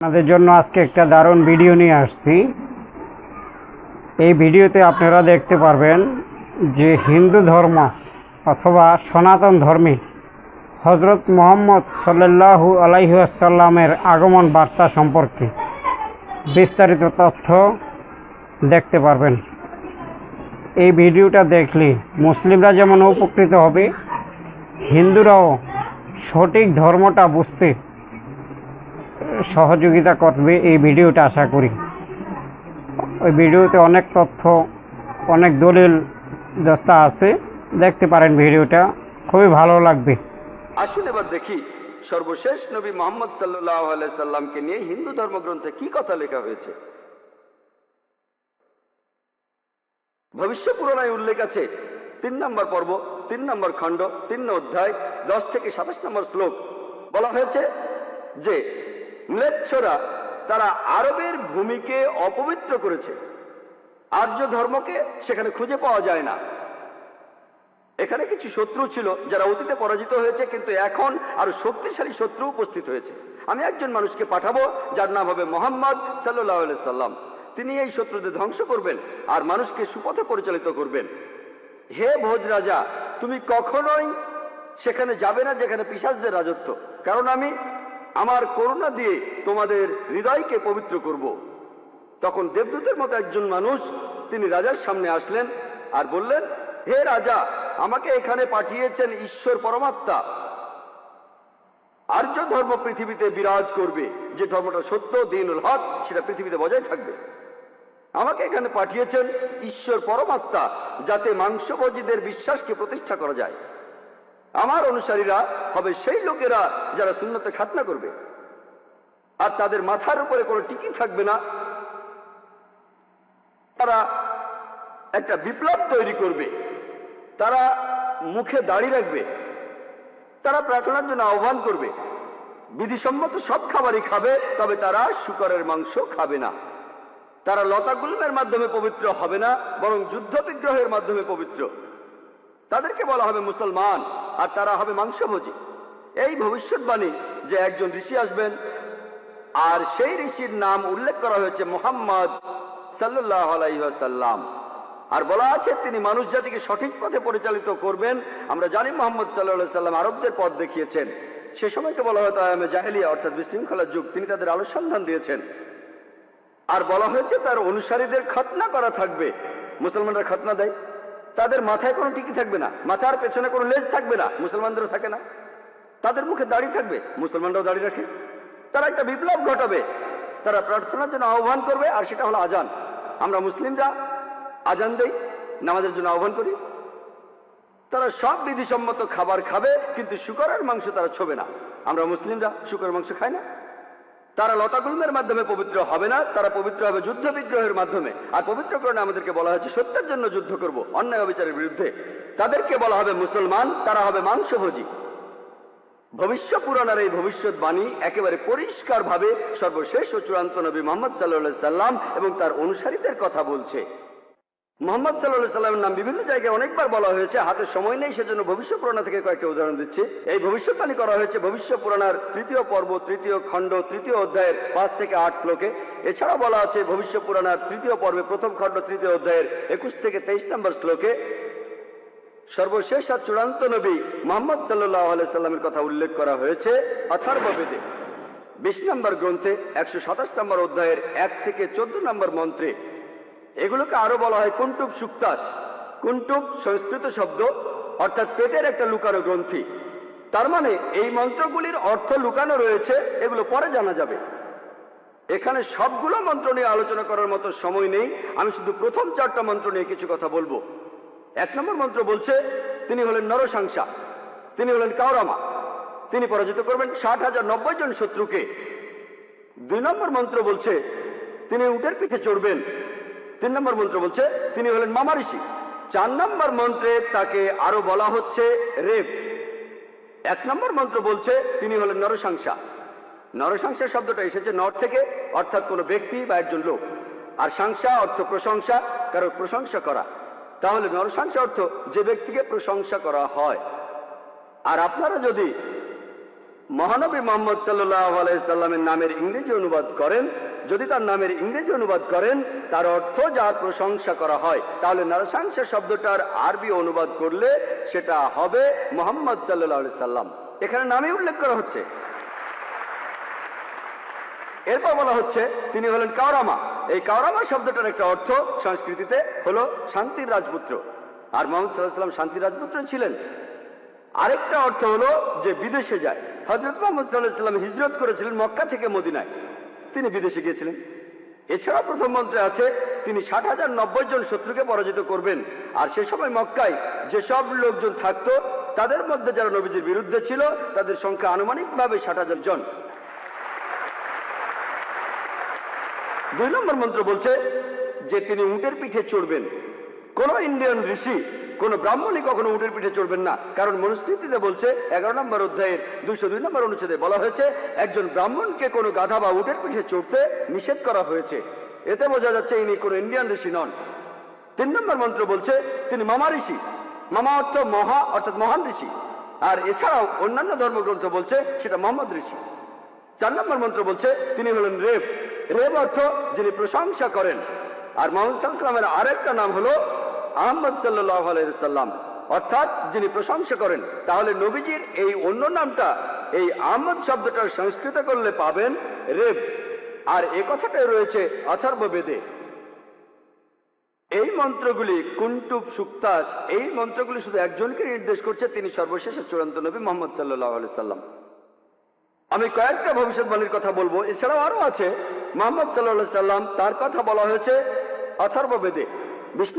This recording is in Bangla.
আপনাদের জন্য আজকে একটা দারুণ ভিডিও নিয়ে আসছি। এই ভিডিওতে আপনারা দেখতে পারবেন যে হিন্দু ধর্ম অথবা সনাতন ধর্মী হজরত মুহাম্মদ সাল্লাল্লাহু আলাইহি ওয়াসাল্লামের আগমন বার্তা সম্পর্কে বিস্তারিত তথ্য দেখতে পারবেন। এই ভিডিওটা দেখলে মুসলিমরা যেমন উপকৃত হবে, হিন্দুরাও সঠিক ধর্মটা বুঝতে সহযোগিতা করবে এই ভিডিওটা, আশা করি। ওই ভিডিওতে অনেক তথ্য, অনেক দলিল দস্তা আছে, দেখতে পারেন। ভিডিওটা খুবই ভালো লাগবে। আসুন এবার দেখি সর্বশেষ নবী মুহাম্মদ সাল্লাল্লাহু আলাইহি সাল্লামকে নিয়ে হিন্দু ধর্মগ্রন্থে কি কথা লেখা হয়েছে। ভবিষ্য পুরাণায় উল্লেখ আছে 3 নম্বর পর্ব, 3 নম্বর খণ্ড, 3 অধ্যায়, 10 থেকে 27 নম্বর শ্লোক। বলা হয়েছে যে ম্লেচ্ছরা তারা আরবের ভূমিকে অপবিত্র করেছে, আর্য ধর্মকে সেখানে খুঁজে পাওয়া যায় না। এখানে কিছু শত্রু ছিল যারা অতীতে পরাজিত হয়েছে, কিন্তু এখন আরো শক্তিশালী শত্রু উপস্থিত হয়েছে। আমি একজন মানুষকে পাঠাবো যার নাম হবে মুহাম্মদ সাল্লাল্লাহু আলাইহি সাল্লাম। তিনি এই শত্রুদের ধ্বংস করবেন আর মানুষকে সুপথে পরিচালিত করবেন। হে ভোজ রাজা, তুমি কখনোই সেখানে যাবে না যেখানে পিশাচদের রাজত্ব, কারণ আমি আমার করুণা দিয়ে তোমাদের হৃদয়কে পবিত্র করব। তখন দেবদূতের মতো একজন মানুষ তিনি রাজার সামনে আসলেন আর বললেন, হে রাজা, আমাকে এখানে পাঠিয়েছেন ঈশ্বর পরমাত্মা। আর্য ধর্ম পৃথিবীতে বিরাজ করবে, যে ধর্মটা সত্য, দ্বীনুল হক, সেটা পৃথিবীতে বজায় থাকবে। আমাকে এখানে পাঠিয়েছেন ঈশ্বর পরমাত্মা, যাতে মাংসভোজীদের বিশ্বাসকে প্রতিষ্ঠা করা যায়। আমার অনুসারীরা হবে সেই লোকেরা যারা সুন্নতে খাতনা করবে, আর তাদের মাথার উপরে কোনো টিকি থাকবে না। তারা একটা বিপ্লব তৈরি করবে, তারা মুখে দাড়ি রাখবে, তারা প্রার্থনার জন্য আহ্বান করবে, বিধিসম্মত সব খাবারই খাবে, তবে তারা শূকরের মাংস খাবে না। তারা লতাগুল্মের মাধ্যমে পবিত্র হবে না, বরং যুদ্ধ বিগ্রহের মাধ্যমে পবিত্র। তাদেরকে বলা হবে মুসলমান, আর তারা হবে মাংসভোজী। এই ভবিষ্যৎবাণী যে একজন ঋষি আসবেন, আর সেই ঋষির নাম উল্লেখ করা হয়েছে মুহাম্মদ সাল্লাল্লাহু আলাইহি ওয়াসাল্লাম। আর বলা আছে তিনি মানুষ জাতিকে সঠিক পথে পরিচালিত করবেন। আমরা জানি মুহাম্মদ সাল্লাল্লাহু আলাইহি ওয়াসাল্লাম আরবদের পথ দেখিয়েছেন। সে সময়কে বলা হয়তো আয়ামে জাহেলিয়া, অর্থাৎ বিশৃঙ্খলার যুগ। তিনি তাদের আলো সন্ধান দিয়েছেন। আর বলা হয়েছে তার অনুসারীদের খতনা করা থাকবে। মুসলমানরা খতনা দেয়, তাদের মাথায় কোনো টিকি থাকবে না, মাথার পেছনে কোনো লেজ থাকবে না, মুসলমানদেরও থাকে না। তাদের মুখে দাড়ি থাকবে, মুসলমানরাও দাড়ি রাখে। তারা একটা বিপ্লব ঘটাবে, তারা প্রার্থনার জন্য আহ্বান করবে, আর সেটা হলো আজান। আমরা মুসলিমরা আজান দেই, নামাজের জন্য আহ্বান করি। তারা সব বিধিসম্মত খাবার খাবে, কিন্তু শূকরের মাংস তারা ছোবে না। আমরা মুসলিমরা শূকরের মাংস খাই না। তারা লতাগুল্মের মাধ্যমে পবিত্র হবে না, তারা পবিত্র হবে যুদ্ধ বিগ্রহের মাধ্যমে। আর পবিত্রকরণে আমাদেরকে বলা হয়েছে সত্যের জন্য যুদ্ধ করব, অন্যায় অবিচারের বিরুদ্ধে। তাদেরকে বলা হবে মুসলমান, তারা হবে মাংসভোজী। ভবিষ্য পুরাণের এই ভবিষ্যৎবাণী একেবারে পরিষ্কার ভাবে সর্বশেষ ও চূড়ান্ত নবী মুহাম্মদ সাল্লাল্লাহু আলাইহি সাল্লাম এবং তার অনুসারীদের কথা বলছে। মুহাম্মদ সাল্লাল্লাহু আলাইহি সাল্লামের নাম বিভিন্ন জায়গায় অনেকবার বলা হয়েছে, হাতে সময় নেই, সেজন্য ভবিষ্য পুরাণ থেকে কয়েকটা উদাহরণ দিচ্ছি। এই ভবিষ্যৎবাণী করা হয়েছে ভবিষ্য পুরাণের 3য় পর্ব, 3য় খণ্ড, 3য় অধ্যায়ের 5 থেকে 8 শ্লোকে। এছাড়া বলা আছে ভবিষ্য পুরাণের 3য় পর্বে 1ম খণ্ড, 3য় অধ্যায়ের 21 থেকে 23 নম্বর শ্লোকে। সর্বশেষ আর চূড়ান্ত নবী মুহাম্মদ সাল্লাল্লাহু আলাইহি সাল্লামের কথা উল্লেখ করা হয়েছে অথর্ববেদে 20 নম্বর গ্রন্থে 127 নম্বর অধ্যায়ের 1 থেকে 14 নম্বর মন্ত্রে। এগুলোকে আরো বলা হয় কুন্টুব সুক্তাস। কুন্টুব সংস্কৃত শব্দ, অর্থাৎ পেটের একটা লুকানো গ্রন্থি। তার মানে এই মন্ত্রগুলির অর্থ লুকানো রয়েছে, এগুলো পরে জানা যাবে। এখানে সবগুলো মন্ত্র নিয়ে আলোচনা করার মতো সময় নেই, আমি শুধু প্রথম 4টা মন্ত্র নিয়ে কিছু কথা বলবো। 1 নম্বর মন্ত্র বলছে তিনি হলেন নরসাংসা, তিনি হলেন কাওরামা, তিনি পরাজিত করবেন 60,090 জন শত্রুকে। 2 নম্বর মন্ত্র বলছে তিনি উটের পিঠে চড়বেন। 3 নম্বর মন্ত্র বলছে তিনি হলেন মামা ঋষি। 4 নম্বর মন্ত্রে তাকে আরো বলা হচ্ছে রেব। 1 নম্বর মন্ত্র বলছে তিনি হলেন নরসাংসা। নরসাংসা শব্দটা এসেছে নর থেকে, অর্থাৎ কোনো ব্যক্তি বা একজন লোক। আর সাংসা অর্থ প্রশংসা, কারো প্রশংসা করা। তাহলে নরসাংসা অর্থ যে ব্যক্তিকে প্রশংসা করা হয়। আর আপনারা যদি মহানবী মোহাম্মদ সাল্লাল্লাহু আলাইহি সাল্লামের নামের ইংরেজি অনুবাদ করেন, যদি তার নামের ইংরেজি অনুবাদ করেন তার অর্থ যার প্রশংসা করা হয়, তাহলে নরসংসা শব্দটার আরবি অনুবাদ করলে সেটা হবে মুহাম্মদ সাল্লাল্লাহু আলাইহি সাল্লাম। এখানে নামই উল্লেখ করা হচ্ছে। এরপর বলা হচ্ছে তিনি হলেন কাওরামা। এই কাওরামা শব্দটার একটা অর্থ সংস্কৃতিতে হলো শান্তির রাজপুত্র, আর মুহাম্মদ সাল্লাল্লাহু আলাইহি সাল্লাম শান্তির রাজপুত্র ছিলেন। আরেকটা অর্থ হলো যে বিদেশে যায়। হযরত মুহাম্মদ সাল্লাল্লাহু আলাইহি সাল্লাম হিজরত করেছিলেন মক্কা থেকে মদিনায়, তিনি বিদেশে গিয়েছিলেন। এছাড়া প্রথম মন্ত্রে আছে তিনি 60,090 জন শত্রুকে পরাজিত করবেন। আর সে সময় মক্কায় যেসব লোকজন থাকতো তাদের মধ্যে যারা নবীজির বিরুদ্ধে ছিল তাদের সংখ্যা আনুমানিকভাবে 60,000 জন। 2 নম্বর মন্ত্র বলছে যে তিনি উটের পিঠে চড়বেন। কোন ইন্ডিয়ান ঋষি, কোন ব্রাহ্মণই কখনো উটের পিঠে চড়বেন না, কারণ মনুস্মৃতিতে বলছে 11 নম্বর অধ্যায়ের 202 নম্বর অনুচ্ছেদে বলা হয়েছে একজন ব্রাহ্মণকে কোনো গাধা বা উটের পিঠে চড়তে নিষেধ করা হয়েছে। এতে বোঝা যাচ্ছে ইনি কোনো ইন্ডিয়ান ঋষি নন। 3 নম্বর মন্ত্র বলছে তিনি মামা ঋষি। মামা অর্থ মহা, অর্থাৎ মহান ঋষি। আর এছাড়াও অন্যান্য ধর্মগ্রন্থ বলছে সেটা মোহাম্মদ ঋষি। 4 নম্বর মন্ত্র বলছে তিনি হলেন রেব। রেব অর্থ যিনি প্রশংসা করেন। আর মুহাম্মদ সাল্লাল্লাহু আলাইহি সাল্লামের আরেকটা নাম হলো আহমদ সাল্লাল্লাহু আলাইহি সাল্লাম, অর্থাৎ যিনি প্রশংসা করেন। তাহলে নবীজির এই অন্য নামটা এই আহমদ শব্দটার সংস্কৃত করলে পাবেন রেব। আর এ কথাটাই রয়েছে অথর্ব বেদে। এই মন্ত্রগুলি কুন্টুব সুক্তাস, এই মন্ত্রগুলি শুধু একজনকে নির্দেশ করছে, তিনি সর্বশেষের চূড়ান্ত নবী মুহাম্মদ সাল্লাল্লাহু আলাইহি সাল্লাম। আমি কয়েকটা ভবিষ্যৎবাণীর কথা বলবো, এছাড়াও আরো আছে। মুহাম্মদ সাল্লাল্লাহু আলাইহি সাল্লাম তার কথা বলা হয়েছে অথর্ব বেদে। 20